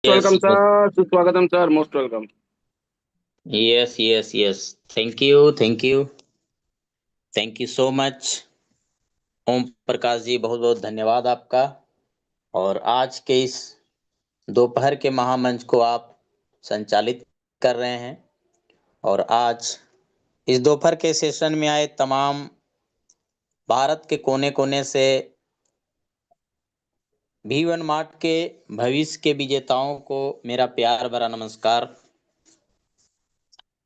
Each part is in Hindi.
Yes, Welcome, yes, sir. Suswagatam, sir. Most welcome. yes, yes, yes. Thank you, thank you so much, ओम प्रकाश जी। बहुत बहुत धन्यवाद आपका। और आज के इस दोपहर के महामंच को आप संचालित कर रहे हैं। और आज इस दोपहर के सेशन में आए तमाम भारत के कोने कोने से V1 मार्ट के भविष्य के विजेताओं को मेरा प्यार भरा नमस्कार।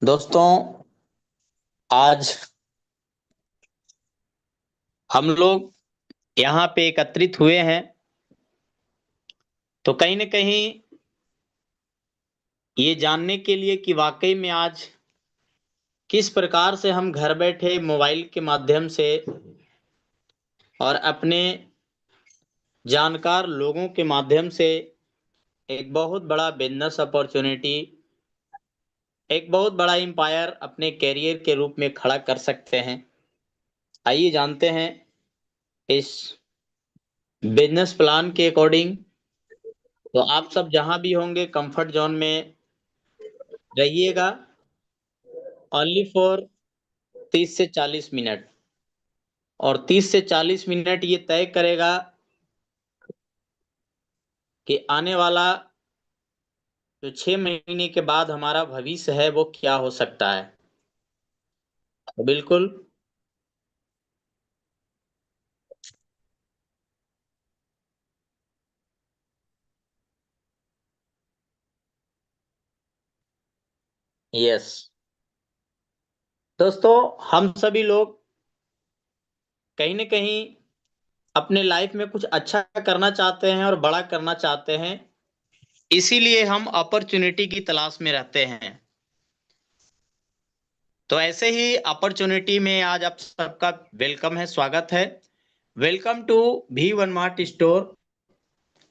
दोस्तों, आज हम लोग यहाँ पे एकत्रित हुए हैं तो कहीं न कहीं ये जानने के लिए कि वाकई में आज किस प्रकार से हम घर बैठे मोबाइल के माध्यम से और अपने जानकार लोगों के माध्यम से एक बहुत बड़ा बिजनेस अपॉर्चुनिटी, एक बहुत बड़ा एम्पायर अपने करियर के रूप में खड़ा कर सकते हैं। आइए जानते हैं इस बिजनेस प्लान के अकॉर्डिंग। तो आप सब जहां भी होंगे कंफर्ट जोन में रहिएगा, ओनली फॉर 30 से 40 मिनट। और 30 से 40 मिनट ये तय करेगा कि आने वाला जो 6 महीने के बाद हमारा भविष्य है वो क्या हो सकता है। तो बिल्कुल यस दोस्तों, हम सभी लोग कहीं न कहीं अपने लाइफ में कुछ अच्छा करना चाहते हैं और बड़ा करना चाहते हैं। इसीलिए हम अपॉर्चुनिटी की तलाश में रहते हैं। तो ऐसे ही अपॉर्चुनिटी में आज आप सबका वेलकम है, स्वागत है। Welcome to V1 mart store.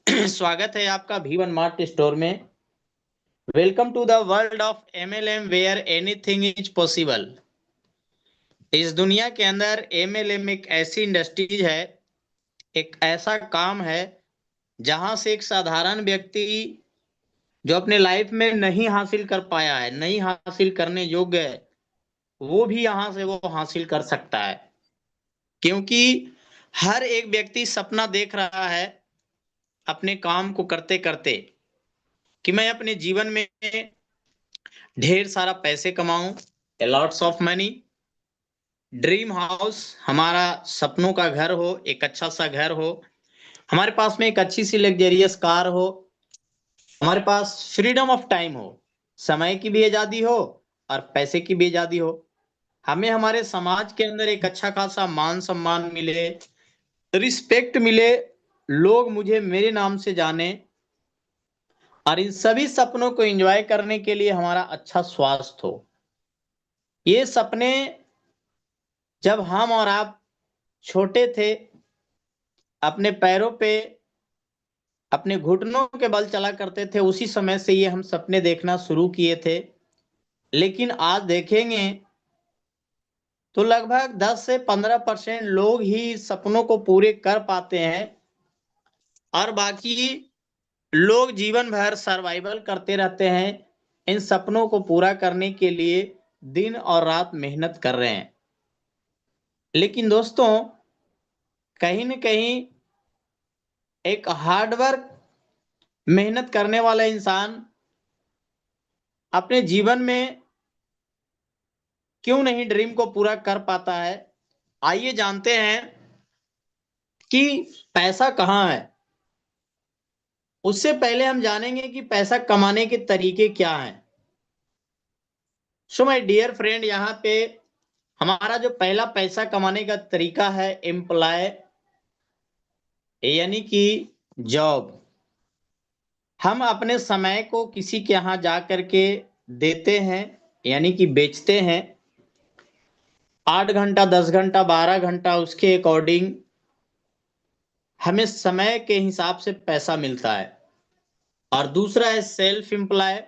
स्वागत है आपका V1 मार्ट स्टोर में। Welcome to the world of MLM where anything is possible. इस दुनिया के अंदर MLM एक ऐसी इंडस्ट्रीज है, एक ऐसा काम है जहां से एक साधारण व्यक्ति जो अपने लाइफ में नहीं हासिल कर पाया है, नहीं हासिल करने योग्य है, वो भी यहां से वो हासिल कर सकता है। क्योंकि हर एक व्यक्ति सपना देख रहा है अपने काम को करते करते कि मैं अपने जीवन में ढेर सारा पैसे कमाऊं, lots of money, dream house, हमारा सपनों का घर हो, एक अच्छा सा घर हो, हमारे पास में एक अच्छी सी लग्जरियस कार हो, हमारे पास फ्रीडम ऑफ टाइम हो, समय की भी आजादी हो और पैसे की भी आजादी हो, हमें हमारे समाज के अंदर एक अच्छा खासा मान सम्मान मिले, रिस्पेक्ट मिले, लोग मुझे मेरे नाम से जाने। और इन सभी सपनों को एंजॉय करने के लिए हमारा अच्छा स्वास्थ्य हो। ये सपने जब हम और आप छोटे थे, अपने पैरों पे, अपने घुटनों के बल चला करते थे, उसी समय से ये हम सपने देखना शुरू किए थे। लेकिन आज देखेंगे तो लगभग 10 से 15% लोग ही सपनों को पूरे कर पाते हैं और बाकी लोग जीवन भर सर्वाइवल करते रहते हैं, इन सपनों को पूरा करने के लिए दिन और रात मेहनत कर रहे हैं। लेकिन दोस्तों, कहीं न कहीं एक हार्डवर्क मेहनत करने वाला इंसान अपने जीवन में क्यों नहीं ड्रीम को पूरा कर पाता है। आइए जानते हैं कि पैसा कहाँ है। उससे पहले हम जानेंगे कि पैसा कमाने के तरीके क्या हैं। सो माय डियर फ्रेंड, यहाँ पे हमारा जो पहला पैसा कमाने का तरीका है, एम्प्लॉय, यानी कि जॉब। हम अपने समय को किसी के यहाँ जा करके देते हैं, यानी कि बेचते हैं। 8 घंटा, 10 घंटा, 12 घंटा, उसके अकॉर्डिंग हमें समय के हिसाब से पैसा मिलता है। और दूसरा है सेल्फ एम्प्लॉय।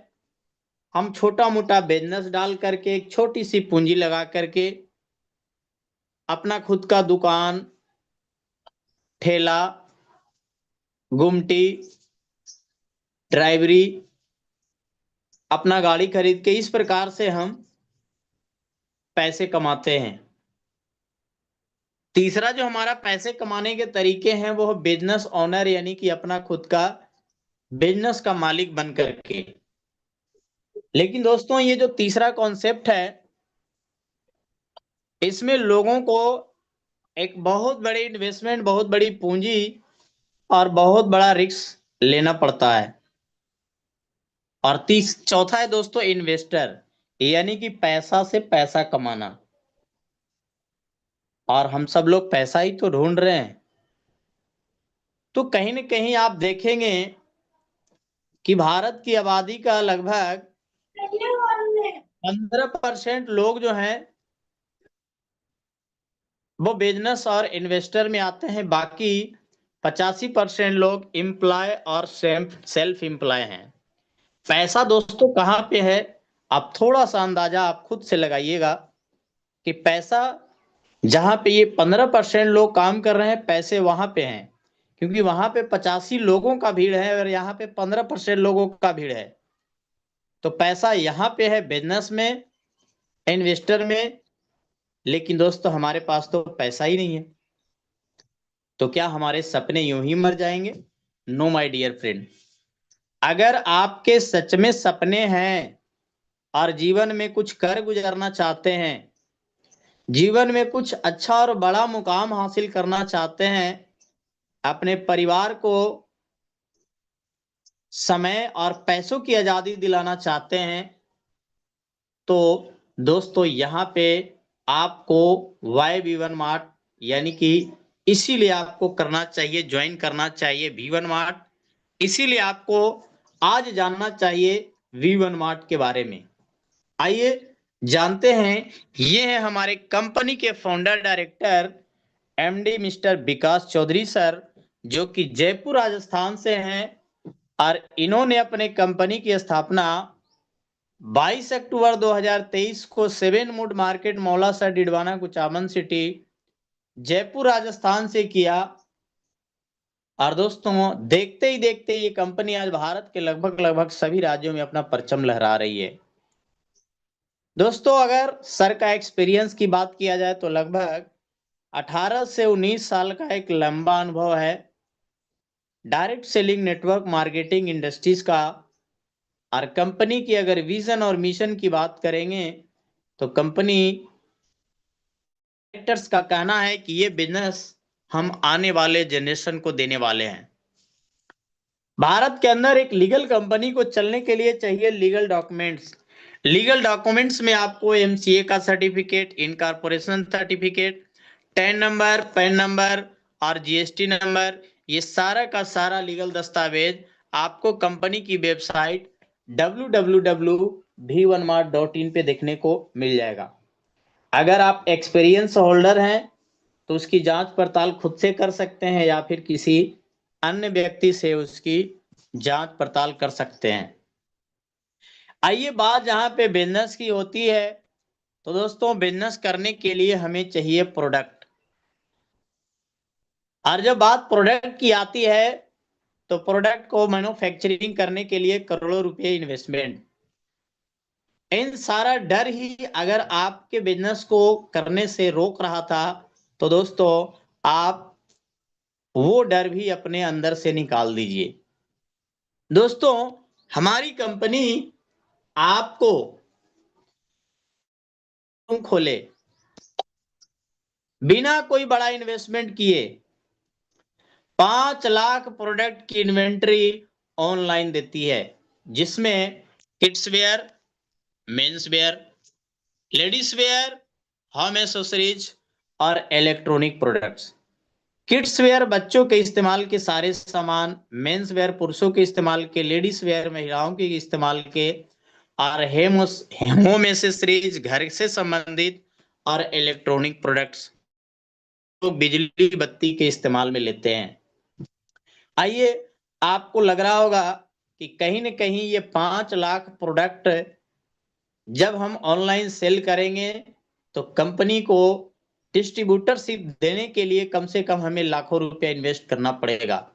हम छोटा मोटा बिजनेस डाल करके, एक छोटी सी पूंजी लगा करके अपना खुद का दुकान, ठेला, गुमटी, ड्राइवरी, अपना गाड़ी खरीद के इस प्रकार से हम पैसे कमाते हैं। तीसरा जो हमारा पैसे कमाने के तरीके हैं वो बिजनेस ओनर, यानी कि अपना खुद का बिजनेस का मालिक बन करके। लेकिन दोस्तों ये जो तीसरा कॉन्सेप्ट है, इसमें लोगों को एक बहुत बड़ी इन्वेस्टमेंट, बहुत बड़ी पूंजी और बहुत बड़ा रिस्क लेना पड़ता है। और चौथा है दोस्तों इन्वेस्टर, यानी कि पैसा से पैसा कमाना। और हम सब लोग पैसा ही तो ढूंढ रहे हैं। तो कहीं ना कहीं आप देखेंगे कि भारत की आबादी का लगभग 15% लोग जो हैं वो बिजनेस और इन्वेस्टर में आते हैं। बाकी 85% लोग एम्प्लॉय और सेल्फ एम्प्लॉय हैं। पैसा दोस्तों कहाँ पे है, आप थोड़ा सा अंदाजा आप खुद से लगाइएगा कि पैसा जहां पे ये 15% लोग काम कर रहे हैं, पैसे वहां पे हैं। क्योंकि वहां पे 85 लोगों का भीड़ है और यहाँ पे 15% लोगों का भीड़ है। तो पैसा यहाँ पे है बिजनेस में, इन्वेस्टर में। लेकिन दोस्तों हमारे पास तो पैसा ही नहीं है। तो क्या हमारे सपने यूं ही मर जाएंगे? नो माय डियर फ्रेंड, अगर आपके सच में सपने हैं और जीवन में कुछ कर गुजरना चाहते हैं, जीवन में कुछ अच्छा और बड़ा मुकाम हासिल करना चाहते हैं, अपने परिवार को समय और पैसों की आजादी दिलाना चाहते हैं, तो दोस्तों यहाँ पे आपको वाई V1 मार्ट, यानी कि इसीलिए आपको करना चाहिए, ज्वाइन करना चाहिए V1 मार्ट। इसीलिए आपको आज जानना चाहिए V1 मार्ट के बारे में। आइए जानते हैं। ये है हमारे कंपनी के फाउंडर डायरेक्टर MD मिस्टर विकास चौधरी सर, जो कि जयपुर राजस्थान से हैं। और इन्होंने अपने कंपनी की स्थापना 22 अक्टूबर 2023 को 7 would market, Maulasar, Didwana, Kuchaman city, Jaipur Rajasthan से किया। और दोस्तों देखते ही देखते ये कंपनी आज भारत के लगभग सभी राज्यों में अपना परचम लहरा रही है। दोस्तों अगर सर का एक्सपीरियंस की बात किया जाए तो लगभग 18 से 19 साल का एक लंबा अनुभव है direct selling, network marketing, industries का। और कंपनी की अगर विजन और मिशन की बात करेंगे तो कंपनी डायरेक्टर्स का कहना है कि ये बिजनेस हम आने वाले जनरेशन को देने वाले हैं। भारत के अंदर एक लीगल कंपनी को चलने के लिए चाहिए लीगल डॉक्यूमेंट्स। लीगल डॉक्यूमेंट्स में आपको MCA का certificate, incorporation certificate, tan number, pan number और GST नंबर, ये सारा का सारा लीगल दस्तावेज आपको कंपनी की वेबसाइट www.v1mart.in पे देखने को मिल जाएगा। अगर आप एक्सपीरियंस होल्डर हैं तो उसकी जांच पड़ताल खुद से कर सकते हैं या फिर किसी अन्य व्यक्ति से उसकी जांच पड़ताल कर सकते हैं। आइए बात जहां पे बिजनेस की होती है, तो दोस्तों बिजनेस करने के लिए हमें चाहिए प्रोडक्ट। और जब बात प्रोडक्ट की आती है तो प्रोडक्ट को मैन्युफैक्चरिंग करने के लिए करोड़ों रुपए इन्वेस्टमेंट। इन सारा डर ही अगर आपके बिजनेस को करने से रोक रहा था, तो दोस्तों आप वो डर भी अपने अंदर से निकाल दीजिए। दोस्तों हमारी कंपनी आपको खोले बिना कोई बड़ा इन्वेस्टमेंट किए 5 लाख प्रोडक्ट की इन्वेंट्री ऑनलाइन देती है, जिसमें kids where, men's wear, ladies wear, home accessories और इलेक्ट्रॉनिक प्रोडक्ट्स। किड्स वेयर बच्चों के इस्तेमाल के सारे सामान, मेंस वेयर पुरुषों के इस्तेमाल के, लेडीज वेयर महिलाओं के इस्तेमाल के, और होम एसेसरीज घर से संबंधित, और इलेक्ट्रॉनिक प्रोडक्ट्स तो बिजली बत्ती के इस्तेमाल में लेते हैं। आइए आपको लग रहा होगा कि कहीं ना कहीं ये 5 लाख प्रोडक्ट जब हम ऑनलाइन सेल करेंगे तो कंपनी को डिस्ट्रीब्यूटरशिप देने के लिए कम से कम हमें लाखों रुपया इन्वेस्ट करना पड़ेगा।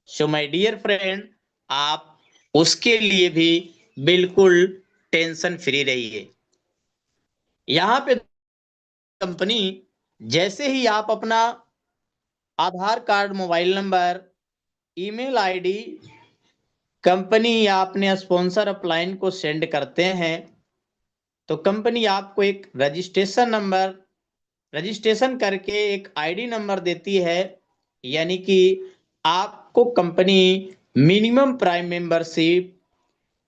सो माय डियर फ्रेंड, आप उसके लिए भी बिल्कुल टेंशन फ्री रहिए। यहाँ पे कंपनी जैसे ही आप अपना Aadhaar card, mobile number, email ID company या अपने स्पॉन्सर अपलाइन को सेंड करते हैं, तो कंपनी आपको एक रजिस्ट्रेशन करके एक आईडी नंबर देती है, यानी कि आपको कंपनी मिनिमम प्राइम मेंबरशिप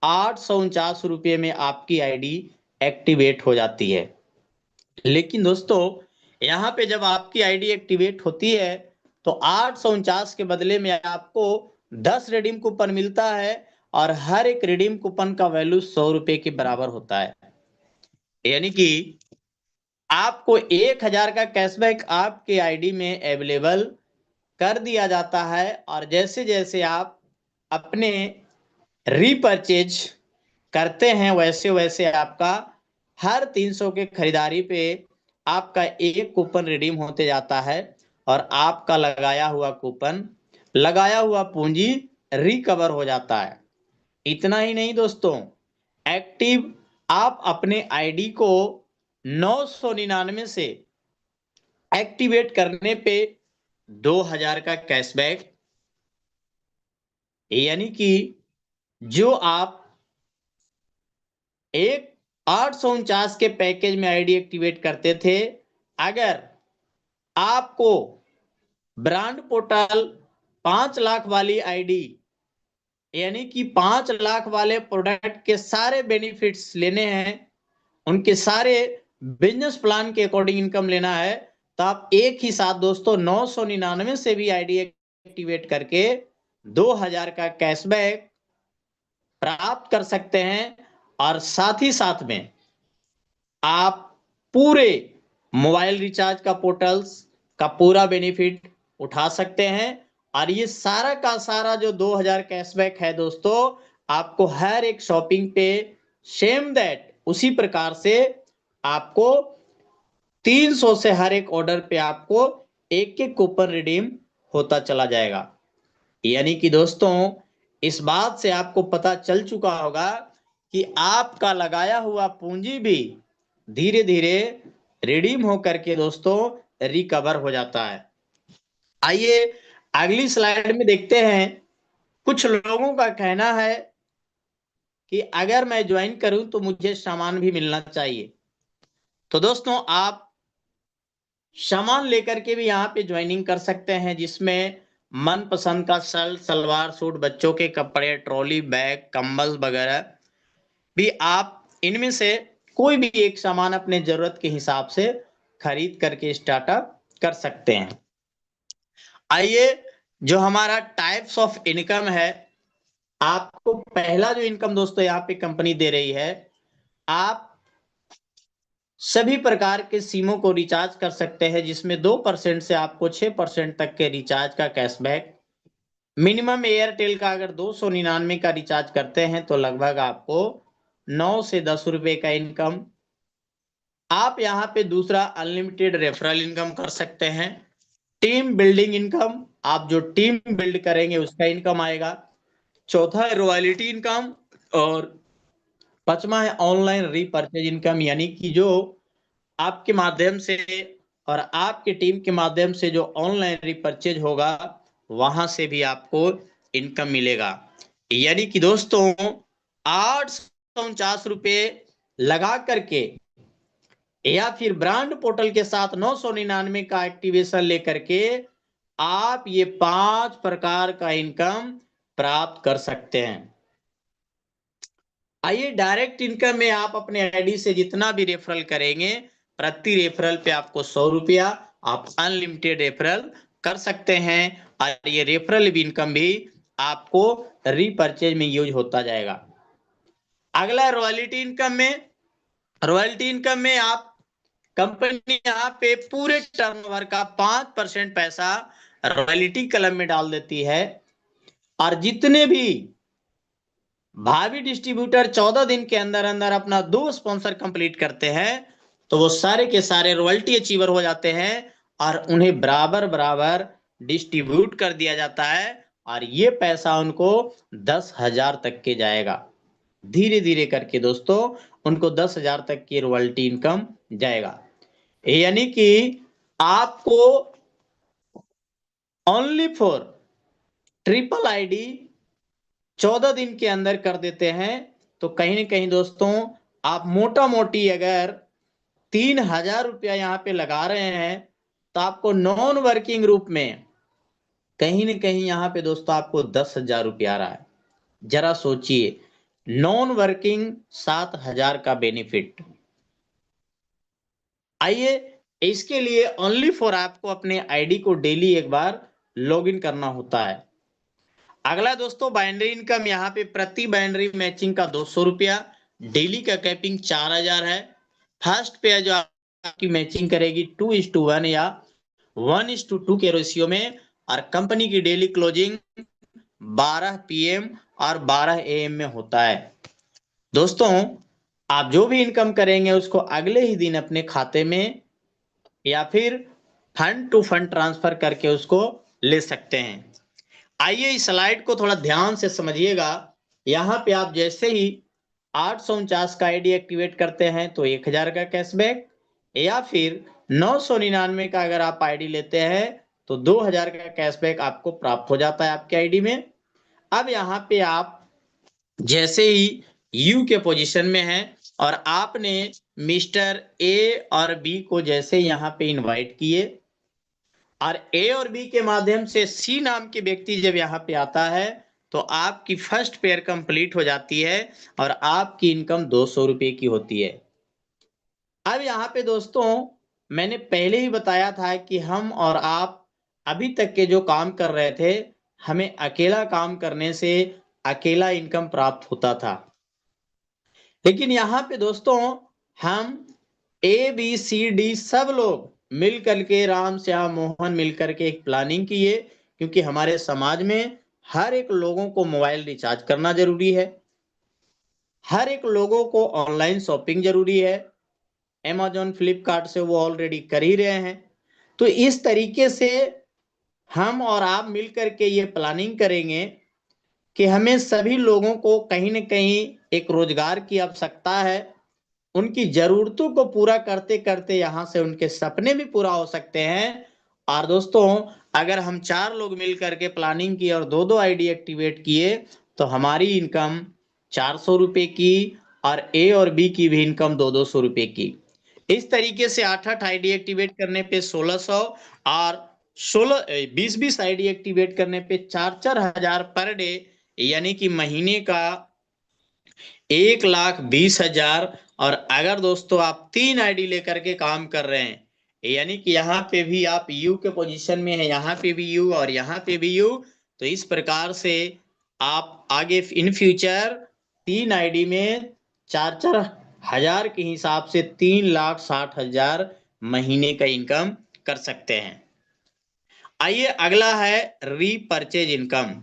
849 में आपकी आईडी एक्टिवेट हो जाती है। लेकिन दोस्तों, यहाँ पे जब आपकी आईडी एक्टिवेट होती है तो 849 के बदले में आपको 10 रिडीम कूपन मिलता है और हर एक रिडीम कूपन का वैल्यू 100 रुपए के बराबर होता है। यानी कि आपको 1000 का कैशबैक आपके आईडी में अवेलेबल कर दिया जाता है, और जैसे जैसे आप अपने रीपरचेज करते हैं वैसे वैसे आपका हर 300 के खरीदारी पे आपका एक कूपन रिडीम होते जाता है और आपका लगाया हुआ पूंजी रिकवर हो जाता है। इतना ही नहीं दोस्तों, एक्टिव आप अपने आईडी को 999 से एक्टिवेट करने पे 2000 का कैशबैक, यानी कि जो आप एक 849 के पैकेज में आईडी एक्टिवेट करते थे, अगर आपको ब्रांड पोर्टल 5 लाख वाली आईडी, यानी कि 5 लाख वाले प्रोडक्ट के सारे बेनिफिट्स लेने हैं, उनके सारे बिजनेस प्लान के अकॉर्डिंग इनकम लेना है, तो आप एक ही साथ दोस्तों 999 से भी आईडी एक्टिवेट करके 2000 का कैशबैक प्राप्त कर सकते हैं, और साथ ही साथ में आप पूरे मोबाइल रिचार्ज का पोर्टल्स का पूरा बेनिफिट उठा सकते हैं। और ये सारा का सारा जो 2000 कैशबैक है दोस्तों, आपको हर एक शॉपिंग पे सेम दैट उसी प्रकार से आपको 300 से हर एक ऑर्डर पे आपको एक एक कूपन रिडीम होता चला जाएगा। यानी कि दोस्तों, इस बात से आपको पता चल चुका होगा कि आपका लगाया हुआ पूंजी भी धीरे धीरे रिडीम होकर के दोस्तों रिकवर हो जाता है। आइए अगली स्लाइड में देखते हैं। कुछ लोगों का कहना है कि अगर मैं ज्वाइन करूं तो मुझे सामान भी मिलना चाहिए। तो दोस्तों, आप सामान लेकर के भी यहाँ पे ज्वाइनिंग कर सकते हैं, जिसमें मनपसंद का शर्ट, सलवार सूट, बच्चों के कपड़े, ट्रॉली बैग, कंबल वगैरह भी आप इनमें से कोई भी एक सामान अपने जरूरत के हिसाब से खरीद करके स्टार्टअप कर सकते हैं। आइए, जो हमारा टाइप्स ऑफ इनकम है, आपको पहला जो इनकम दोस्तों यहाँ पे कंपनी दे रही है, आप सभी प्रकार के सिमों को रिचार्ज कर सकते हैं, जिसमें 2% से आपको 6% तक के रिचार्ज का कैशबैक। मिनिमम एयरटेल का अगर 299 का रिचार्ज करते हैं तो लगभग आपको 9 से 10 रुपए का इनकम। आप यहाँ पे दूसरा अनलिमिटेड रेफरल इनकम कर सकते हैं। टीम बिल्डिंग इनकम, आप जो टीम बिल्ड करेंगे उसका इनकम आएगा। चौथा है रॉयल्टी इनकम, और पांचवा है ऑनलाइन रीपरचेज इनकम, यानी कि जो आपके माध्यम से और आपके टीम के माध्यम से जो ऑनलाइन रिपर्चेज होगा, वहां से भी आपको इनकम मिलेगा। यानी कि दोस्तों, 849 रुपए लगा करके या फिर ब्रांड पोर्टल के साथ 999 का एक्टिवेशन लेकर के आप ये 5 प्रकार का इनकम प्राप्त कर सकते हैं। आइए, डायरेक्ट इनकम में आप अपने आईडी से जितना भी रेफरल करेंगे, प्रति रेफरल पे आपको 100 रुपया, आप अनलिमिटेड रेफरल कर सकते हैं, और ये रेफरल इनकम भी आपको रीपरचेज में यूज होता जाएगा। अगला रॉयल्टी इनकम में आप कंपनी यहाँ पे पूरे टर्नओवर का 5% पैसा रॉयल्टी कलम में डाल देती है, और जितने भी भावी डिस्ट्रीब्यूटर 14 दिन के अंदर अंदर अपना 2 स्पॉन्सर कंप्लीट करते हैं, तो वो सारे के सारे रॉयल्टी अचीवर हो जाते हैं और उन्हें बराबर बराबर डिस्ट्रीब्यूट कर दिया जाता है, और ये पैसा उनको 10,000 तक के जाएगा। धीरे धीरे करके दोस्तों उनको 10,000 तक की रॉयल्टी इनकम जाएगा। यानी कि आपको ओनली फॉर ट्रिपल आईडी 14 दिन के अंदर कर देते हैं, तो कहीं ना कहीं दोस्तों आप मोटा मोटी अगर 3,000 रुपया यहाँ पे लगा रहे हैं, तो आपको नॉन वर्किंग रूप में कहीं ना कहीं यहाँ पे दोस्तों आपको 10,000 रुपया आ रहा है। जरा सोचिए, नॉन वर्किंग 7,000 का बेनिफिट। आइए, इसके लिए ओनली फॉर आपको अपने आईडी को डेली एक बार लॉगिन करना होता है। अगला दोस्तों बाइनरी इनकम, यहाँ पे प्रति बाइनरी मैचिंग का 200 रुपया, डेली का कैपिंग 4,000 है। फर्स्ट पे जो आपकी मैचिंग करेगी 2:1 या 1:2 के रेशियो में, और कंपनी की डेली क्लोजिंग 12 PM और 12 AM में होता है। दोस्तों आप जो भी इनकम करेंगे उसको अगले ही दिन अपने खाते में या फिर फंड टू फंड ट्रांसफर करके उसको ले सकते हैं। आइए इस स्लाइड को थोड़ा ध्यान से समझिएगा। यहाँ पे आप जैसे ही 849 का आईडी एक्टिवेट करते हैं तो 1,000 का कैशबैक, या फिर 999 का अगर आप आईडी लेते हैं तो 2,000 का कैशबैक आपको प्राप्त हो जाता है आपके आईडी में। अब यहाँ पे आप जैसे ही यू के पोजीशन में हैं और आपने मिस्टर ए और बी को जैसे यहाँ पे इनवाइट किए, और ए और बी के माध्यम से सी नाम के व्यक्ति जब यहाँ पे आता है, तो आपकी फर्स्ट पेयर कंप्लीट हो जाती है और आपकी इनकम 200 रुपए की होती है। अब यहाँ पे दोस्तों मैंने पहले ही बताया था कि हम और आप अभी तक के जो काम कर रहे थे, हमें अकेला काम करने से अकेला इनकम प्राप्त होता था। लेकिन यहाँ पे दोस्तों हम ABCD सब लोग मिल करके, राम श्याम मोहन मिल करके एक प्लानिंग किए, क्योंकि हमारे समाज में हर एक लोगों को मोबाइल रिचार्ज करना जरूरी है, हर एक लोगों को ऑनलाइन शॉपिंग जरूरी है। Amazon फ्लिपकार्ट से वो ऑलरेडी कर ही रहे हैं। तो इस तरीके से हम और आप मिल करके ये प्लानिंग करेंगे कि हमें सभी लोगों को कहीं ना कहीं एक रोजगार की आवश्यकता है। उनकी जरूरतों को पूरा करते करते यहाँ से उनके सपने भी पूरा हो सकते हैं। और दोस्तों अगर हम 4 लोग मिल करके प्लानिंग की और 2-2 आईडी एक्टिवेट किए, तो हमारी इनकम 400 रुपए की और ए और बी की भी इनकम 200 रुपए की। इस तरीके से 8-8 आईडी एक्टिवेट करने पे 1,600 और 20-20 आईडी एक्टिवेट करने पे 4-4 हजार पर डे, यानी कि महीने का 1,20,000। और अगर दोस्तों आप 3 आईडी लेकर के काम कर रहे हैं, यानी कि यहाँ पे भी आप यू के पोजीशन में है, यहाँ पे भी यू और यहाँ पे भी यू, तो इस प्रकार से आप आगे इन फ्यूचर 3 आईडी में 4-4 हजार के हिसाब से 3,60,000 महीने का इनकम कर सकते हैं। आइए अगला है रीपर्चेज इनकम।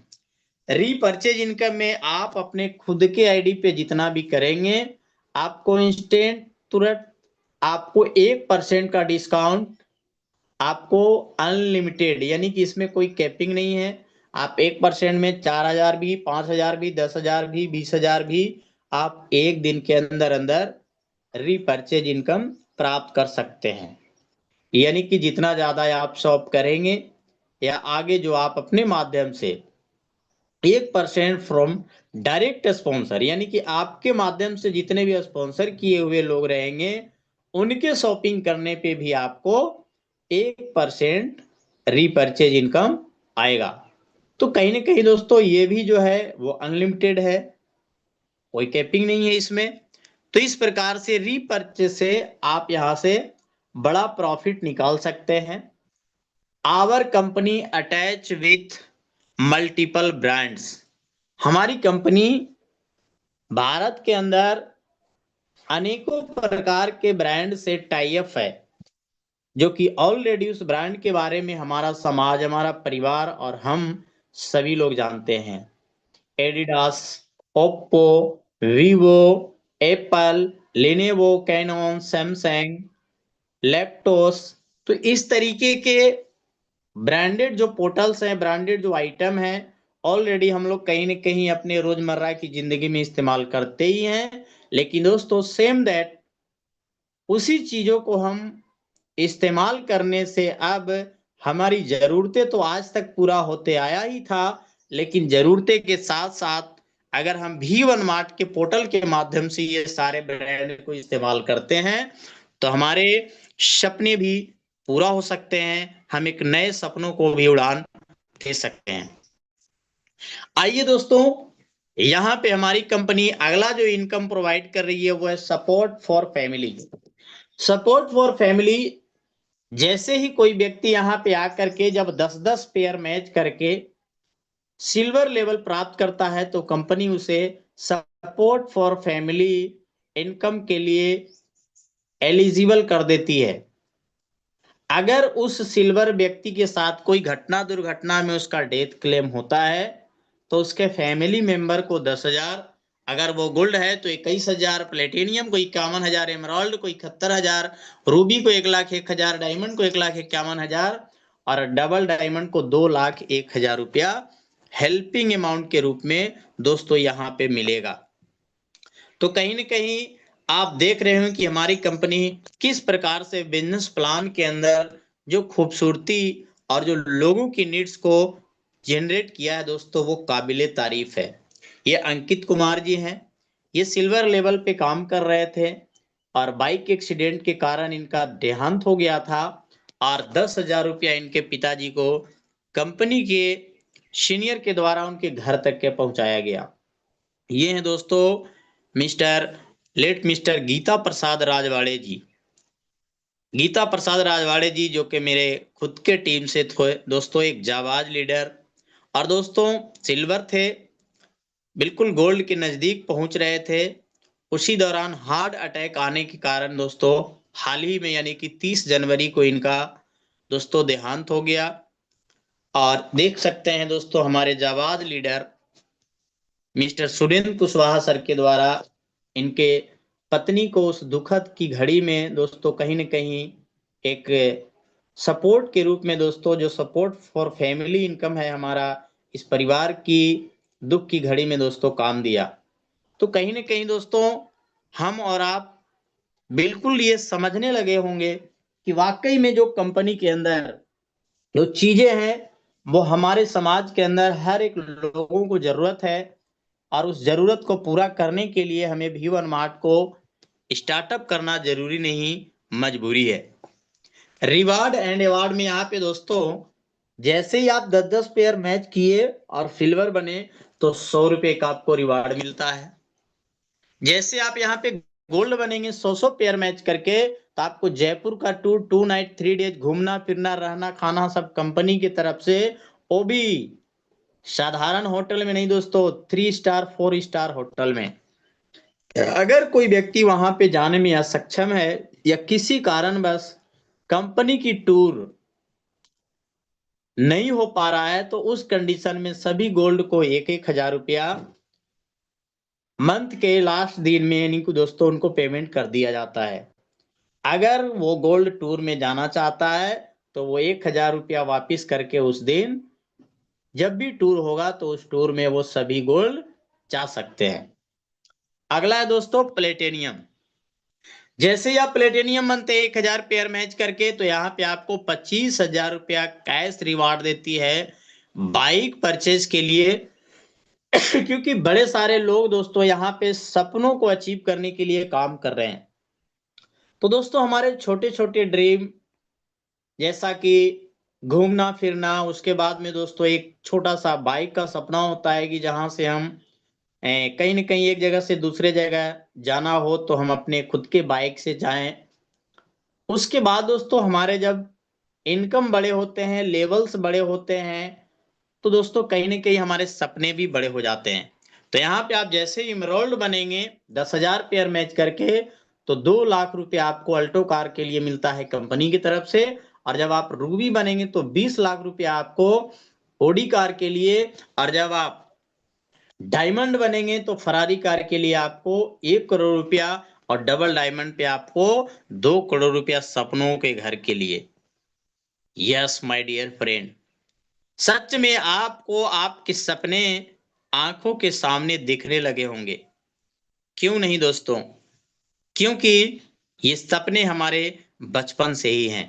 रीपर्चेज इनकम में आप अपने खुद के आईडी पे जितना भी करेंगे, आपको इंस्टेंट तुरंत आपको 1% का डिस्काउंट, आपको अनलिमिटेड, यानी कि इसमें कोई कैपिंग नहीं है। आप 1% में 4,000 भी, 5,000 भी, 10,000 भी, 20,000 भी आप एक दिन के अंदर अंदर रीपर्चेज इनकम प्राप्त कर सकते हैं। यानी कि जितना ज्यादा आप शॉप करेंगे या आगे जो आप अपने माध्यम से 1% फ्रॉम डायरेक्ट स्पॉन्सर, यानी कि आपके माध्यम से जितने भी स्पॉन्सर किए हुए लोग रहेंगे, उनके शॉपिंग करने पे भी आपको 1% रीपर्चेज इनकम आएगा। तो कहीं ना कहीं दोस्तों ये भी जो है वो अनलिमिटेड है, कोई कैपिंग नहीं है इसमें। तो इस प्रकार से रीपर्चेज से आप यहां से बड़ा प्रॉफिट निकाल सकते हैं। Our company attach with multiple brands. हमारी कंपनी भारत के अंदर अनेकों प्रकार के ब्रांड से टाई अप है, जो कि ऑलरेडी उस ब्रांड के बारे में हमारा समाज, हमारा परिवार और हम सभी लोग जानते हैं। Adidas, Oppo, Vivo, Apple, Lenovo, Canon, Samsung, laptops. तो इस तरीके के ब्रांडेड जो पोर्टल्स हैं, ब्रांडेड जो आइटम हैं, ऑलरेडी हम लोग कहीं न कहीं अपने रोजमर्रा की जिंदगी में इस्तेमाल करते ही हैं। लेकिन दोस्तों सेम दैट उसी चीजों को हम इस्तेमाल करने से अब हमारी ज़रूरतें तो आज तक पूरा होते आया ही था, लेकिन ज़रूरतें के साथ-साथ अगर हम भी1 मार्ट के पोर्टल के माध्यम से ये सारे ब्रांड को इस्तेमाल करते हैं, तो हमारे सपने भी पूरा हो सकते हैं। हम एक नए सपनों को भी उड़ान दे सकते हैं। आइए दोस्तों, यहाँ पे हमारी कंपनी अगला जो इनकम प्रोवाइड कर रही है वो है support for family. Support for family जैसे ही कोई व्यक्ति यहाँ पे आकर के जब 10-10 पेयर मैच करके सिल्वर लेवल प्राप्त करता है तो कंपनी उसे सपोर्ट फॉर फैमिली इनकम के लिए एलिजिबल कर देती है। अगर उस सिल्वर व्यक्ति के साथ कोई घटना दुर्घटना में उसका डेथ क्लेम होता है तो उसके फैमिली मेंबर को 10,000, अगर वो गोल्ड है तो 21,000, प्लेटिनियम को 51,000, एमराल्ड को 71,000, रूबी को 1,01,000, डायमंड को 1,51,000 और डबल डायमंड को 2,01,000 रुपया हेल्पिंग अमाउंट के रूप में दोस्तों यहाँ पे मिलेगा। तो कहीं न कहीं आप देख रहे हो कि हमारी कंपनी किस प्रकार से बिजनेस प्लान के अंदर जो खूबसूरती और जो लोगों की नीड्स को जनरेट किया है दोस्तों वो काबिले तारीफ है। ये अंकित कुमार जी हैं। ये सिल्वर लेवल पे काम कर रहे थे और बाइक एक्सीडेंट के कारण इनका देहांत हो गया था और 10,000 रुपया इनके पिताजी को कंपनी के सीनियर के द्वारा उनके घर तक के पहुंचाया गया। ये हैं दोस्तों मिस्टर गीता प्रसाद राजवाड़े जी। गीता प्रसाद राजवाड़े जी जो कि मेरे खुद के टीम से थे दोस्तों, एक जाबाज लीडर और दोस्तों सिल्वर थे, बिल्कुल गोल्ड के नजदीक पहुंच रहे थे। उसी दौरान हार्ट अटैक आने के कारण दोस्तों हाल ही में यानी कि 30 जनवरी को इनका दोस्तों देहांत हो गया। और देख सकते हैं दोस्तों हमारे जाबाज leader mister Surendra Kushwaha sir के द्वारा इनके पत्नी को उस दुखद की घड़ी में दोस्तों कहीं न कहीं एक सपोर्ट के रूप में दोस्तों जो सपोर्ट फॉर फैमिली इनकम है हमारा, इस परिवार की दुख की घड़ी में दोस्तों काम दिया। तो कहीं न कहीं दोस्तों हम और आप बिल्कुल ये समझने लगे होंगे कि वाक़ई में जो कंपनी के अंदर जो चीज़ें हैं, वो हमारे समाज के अंदर हर एक लोगों को ज़रूरत है और उस ज़रूरत को पूरा करने के लिए हमें भी1 मार्ट को स्टार्टअप करना ज़रूरी नहीं, मजबूरी है। रिवार्ड एंड अवार्ड में यहाँ पे दोस्तों जैसे ही आप 10-10 पेयर मैच किए और सिल्वर बने तो 100 रुपए का आपको रिवार्ड मिलता है। जैसे आप यहाँ पे गोल्ड बनेंगे 100-100 पेयर मैच करके तो आपको जयपुर का टूर 2 नाइट 3 डेज घूमना फिरना रहना खाना सब कंपनी की तरफ से, वो भी साधारण होटल में नहीं दोस्तों, 3 स्टार 4 स्टार होटल में। अगर कोई व्यक्ति वहां पे जाने में असक्षम है या किसी कारणवश कंपनी की टूर नहीं हो पा रहा है तो उस कंडीशन में सभी गोल्ड को 1,000 रुपया मंथ के लास्ट दिन में यानी कि दोस्तों उनको पेमेंट कर दिया जाता है। अगर वो गोल्ड टूर में जाना चाहता है तो वो 1,000 रुपया वापिस करके उस दिन जब भी टूर होगा तो उस टूर में वो सभी गोल्ड जा सकते हैं। अगला है दोस्तों प्लेटिनियम। जैसे ही आप प्लेटिनियम बनते 1,000 पेयर मैच करके तो यहाँ पे आपको 25,000 रुपया कैश रिवार्ड देती है बाइक परचेज के लिए क्योंकि बड़े सारे लोग दोस्तों यहाँ पे सपनों को अचीव करने के लिए काम कर रहे हैं। तो दोस्तों हमारे छोटे छोटे ड्रीम जैसा कि घूमना फिरना, उसके बाद में दोस्तों एक छोटा सा बाइक का सपना होता है कि जहां से हम कहीं न कहीं एक जगह से दूसरे जगह जाना हो तो हम अपने खुद के बाइक से जाएं। उसके बाद दोस्तों हमारे जब इनकम बड़े होते हैं, लेवल्स बड़े होते हैं, तो दोस्तों कहीं न कहीं हमारे सपने भी बड़े हो जाते हैं। तो यहाँ पे आप जैसे ही इमराल्ड बनेंगे 10,000 पेयर मैच करके तो 2 लाख रुपए आपको अल्टो कार के लिए मिलता है कंपनी की तरफ से और जब आप रूबी बनेंगे तो 20 लाख रुपए आपको ऑडी कार के लिए और जब आप डायमंड बनेंगे तो फरारी कार के लिए आपको 1 करोड़ रुपया और डबल डायमंड पे आपको 2 करोड़ रुपया सपनों के घर के लिए। यस माय डियर फ्रेंड, सच में आपको आपके सपने आंखों के सामने दिखने लगे होंगे। क्यों नहीं दोस्तों? क्योंकि ये सपने हमारे बचपन से ही हैं।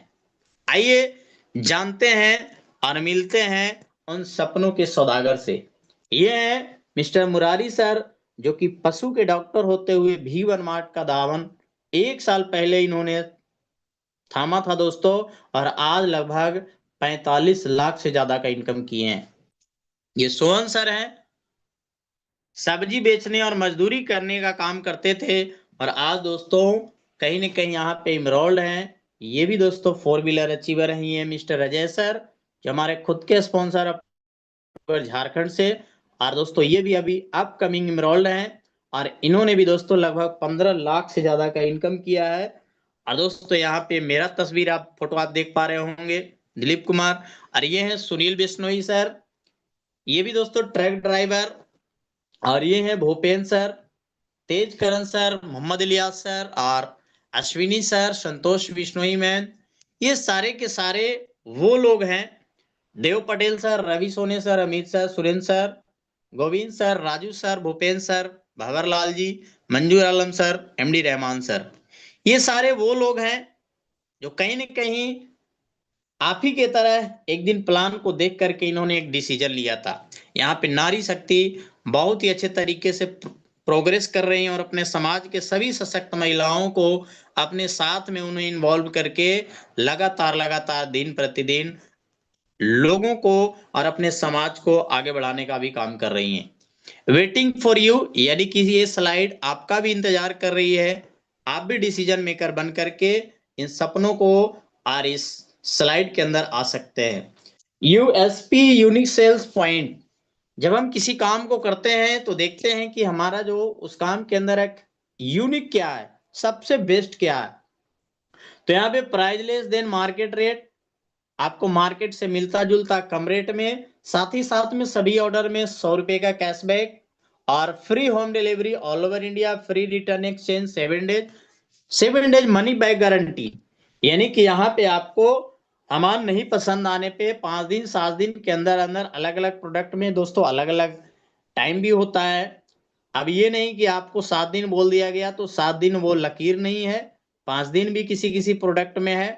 आइए जानते हैं और मिलते हैं उन सपनों के सौदागर से। ये है मिस्टर मुरारी सर, जो कि पशु के डॉक्टर होते हुए भी1 मार्ट का दामन 1 साल पहले इन्होंने थामा था दोस्तों, और आज लगभग 45 लाख से ज्यादा का इनकम किए हैं। ये सोहन सर हैं, सब्जी बेचने और मजदूरी करने का काम करते थे, और आज दोस्तों कहीं न कहीं यहाँ पे इनरोल्ड हैं। ये भी दोस्तों 4 व्हीलर अचीवर हैं। ये मिस्टर अजय सर, जो हमारे खुद के स्पॉन्सर झारखंड से, और दोस्तों ये भी अभी अपकमिंग इनरोल्ड हैं, और इन्होंने भी दोस्तों लगभग 15 लाख से ज्यादा का इनकम किया है। और दोस्तों यहाँ पे मेरा तस्वीर आप फोटो आप देख पा रहे होंगे, दिलीप कुमार। और ये है सुनील बिश्नोई सर, ये भी दोस्तों ट्रक ड्राइवर। और ये है भूपेन सर, तेज करण सर, मोहम्मद इलियास सर, और अश्विनी सर, संतोष बिश्नोई मैन। ये सारे के सारे वो लोग हैं। Dev Patel sir, Ravi Sone sir, Amit sir, Surendra sir, Govind sir, Raju sir, Bhupen sir, Bhanwarlal ji, Manzoor Alam sir, MD Rahman sir. ये सारे वो लोग हैं जो कहीं न कहीं आप ही के तरह एक दिन प्लान को देख करके इन्होंने एक डिसीजन लिया था। यहाँ पे नारी शक्ति बहुत ही अच्छे तरीके से प्रोग्रेस कर रही है, और अपने समाज के सभी सशक्त महिलाओं को अपने साथ में उन्हें इन्वॉल्व करके लगातार लगातार दिन प्रतिदिन लोगों को और अपने समाज को आगे बढ़ाने का भी काम कर रही हैं। वेटिंग फॉर यू, यानी कि ये स्लाइड आपका भी इंतजार कर रही है। आप भी डिसीजन मेकर बन करके इन सपनों को और इस स्लाइड के अंदर आ सकते हैं। USP, unique sales point. जब हम किसी काम को करते हैं तो देखते हैं कि हमारा जो उस काम के अंदर एक यूनिक क्या है, सबसे बेस्ट क्या है। तो यहाँ पे price less than market rate, आपको मार्केट से मिलता जुलता कम रेट में, साथ ही साथ में सभी ऑर्डर में 100 रुपए का कैशबैक, और free home delivery all over India, free return exchange 7 days, 7 days money back guarantee. यानी कि यहाँ पे आपको सामान नहीं पसंद आने पे 5 दिन 7 दिन के अंदर अंदर अलग अलग प्रोडक्ट में दोस्तों अलग अलग टाइम भी होता है। अब ये नहीं कि आपको 7 दिन बोल दिया गया तो 7 दिन वो लकीर नहीं है, 5 दिन भी किसी किसी प्रोडक्ट में है।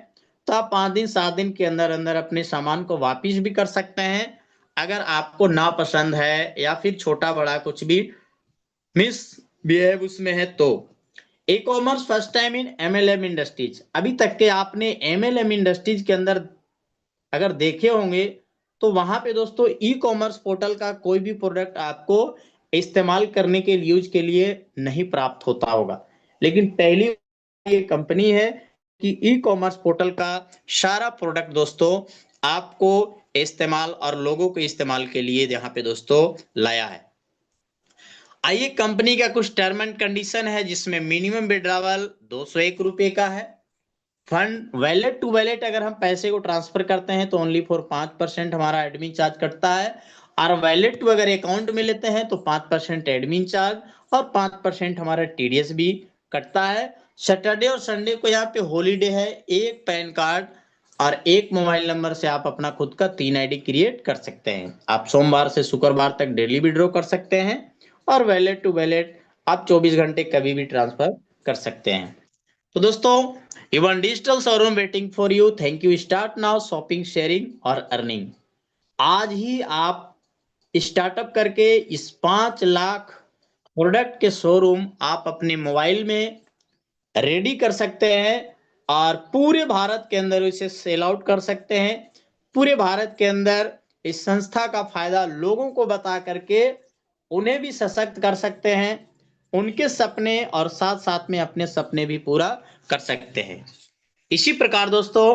तो आप 5 दिन 7 दिन के अंदर अंदर अपने सामान को वापिस भी कर सकते हैं, अगर आपको ना पसंद है या फिर छोटा बड़ा कुछ भी मिस बिहेव उसमें है तो। E commerce first time in MLM industries. अभी तक के आपने एमएलएम इंडस्ट्रीज के अंदर अगर देखे होंगे तो वहां पे दोस्तों ई कॉमर्स पोर्टल का कोई भी प्रोडक्ट आपको इस्तेमाल करने के यूज के लिए नहीं प्राप्त होता होगा, लेकिन पहली ये कंपनी है कि ई कॉमर्स पोर्टल का सारा प्रोडक्ट दोस्तों आपको इस्तेमाल और लोगों के इस्तेमाल के लिए यहाँ पे दोस्तों लाया है। आइए, कंपनी का कुछ टर्म एंड कंडीशन है, जिसमें मिनिमम विड्रॉवल 201 रुपए का है। फंड वैलेट टू वैलेट अगर हम पैसे को ट्रांसफर करते हैं तो ओनली फॉर 5% हमारा एडमिन चार्ज कटता है, और वैलेट टू अगर अकाउंट में लेते हैं तो 5% एडमिन चार्ज और 5% हमारा टीडीएस भी कटता है। सैटरडे और संडे को यहाँ पे हॉलीडे है। एक पैन कार्ड और एक मोबाइल नंबर से आप अपना खुद का 3 आईडी क्रिएट कर सकते हैं। आप सोमवार से शुक्रवार तक डेली विड्रॉ कर सकते हैं, और वैलेट टू वैलेट आप 24 घंटे कभी भी ट्रांसफर कर सकते हैं। तो दोस्तों, even digital showroom waiting for you. Thank you. Start now shopping, sharing और अर्निंग। आज ही आप स्टार्टअप करके इस 5 लाख प्रोडक्ट के शोरूम आप अपने मोबाइल में रेडी कर सकते हैं, और पूरे भारत के अंदर इसे सेल आउट कर सकते हैं। पूरे भारत के अंदर इस संस्था का फायदा लोगों को बता करके उन्हें भी सशक्त कर सकते हैं, उनके सपने और साथ साथ में अपने सपने भी पूरा कर सकते हैं। इसी प्रकार दोस्तों,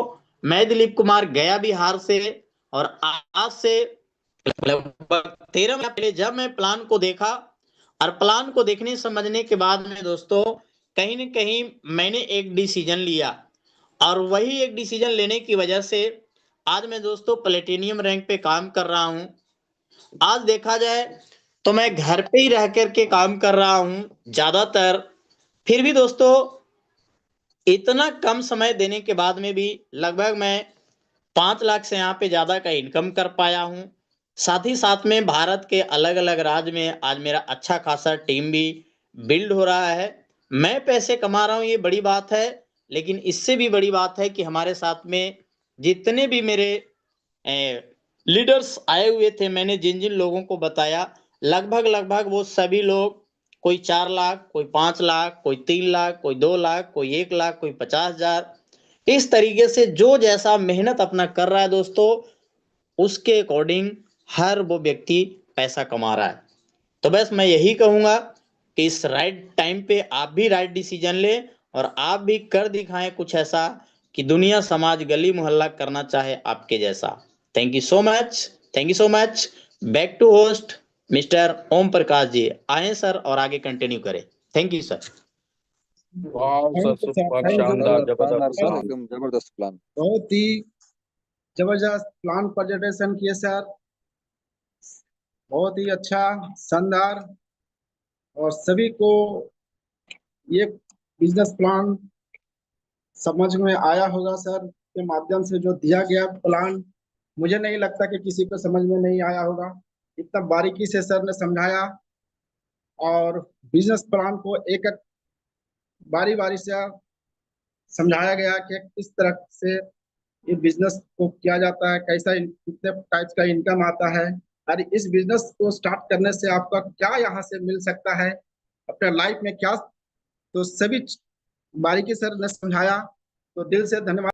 मैं दिलीप कुमार गया बिहार से, और आज से लगभग 13 महीने पहले जब मैं प्लान को देखा, और प्लान को देखने समझने के बाद में दोस्तों कहीं न कहीं मैंने एक डिसीजन लिया, और वही एक डिसीजन लेने की वजह से आज मैं दोस्तों प्लेटिनियम रैंक पे काम कर रहा हूं। आज देखा जाए तो मैं घर पे ही रह करके काम कर रहा हूं ज्यादातर, फिर भी दोस्तों इतना कम समय देने के बाद में भी लगभग मैं 5 लाख से यहाँ पे ज्यादा का इनकम कर पाया हूँ। साथ ही साथ में भारत के अलग अलग राज्य में आज मेरा अच्छा खासा टीम भी बिल्ड हो रहा है। मैं पैसे कमा रहा हूँ, ये बड़ी बात है, लेकिन इससे भी बड़ी बात है कि हमारे साथ में जितने भी मेरे लीडर्स आए हुए थे, मैंने जिन जिन लोगों को बताया, लगभग लगभग वो सभी लोग, कोई 4 लाख, कोई 5 लाख, कोई 3 लाख, कोई 2 लाख, कोई 1 लाख, कोई 50,000, इस तरीके से जो जैसा मेहनत अपना कर रहा है दोस्तों, उसके अकॉर्डिंग हर वो व्यक्ति पैसा कमा रहा है। तो बस मैं यही कहूंगा कि इस राइट टाइम पे आप भी राइट डिसीजन लें और आप भी कर दिखाएं कुछ ऐसा कि दुनिया, समाज, गली मोहल्ला करना चाहे आपके जैसा। Thank you so much, thank you so much. Back to host mister Om Prakash ji. आए सर और आगे कंटिन्यू करें। Thank you sir. वाह sir, thank you sir, super, thank you शानदार, सर। जबरदस्त शानदार सर, प्लान। एकदम जबरदस्त प्लान। बहुत ही जबरदस्त प्लान प्रेजेंटेशन किए सर, बहुत ही अच्छा, शानदार। और सभी को ये बिजनेस प्लान समझ में आया होगा सर के माध्यम से जो दिया गया प्लान। मुझे नहीं लगता कि किसी को समझ में नहीं आया होगा, इतना बारीकी से सर ने समझाया। और बिजनेस प्लान को एक एक बारी बारी से समझाया गया कि किस तरह से ये बिजनेस को किया जाता है, कैसा कितने टाइप का इनकम आता है, और इस बिजनेस को स्टार्ट करने से आपका क्या यहाँ से मिल सकता है अपने लाइफ में क्या। तो सभी बारीकी सर ने समझाया, तो दिल से धन्यवाद।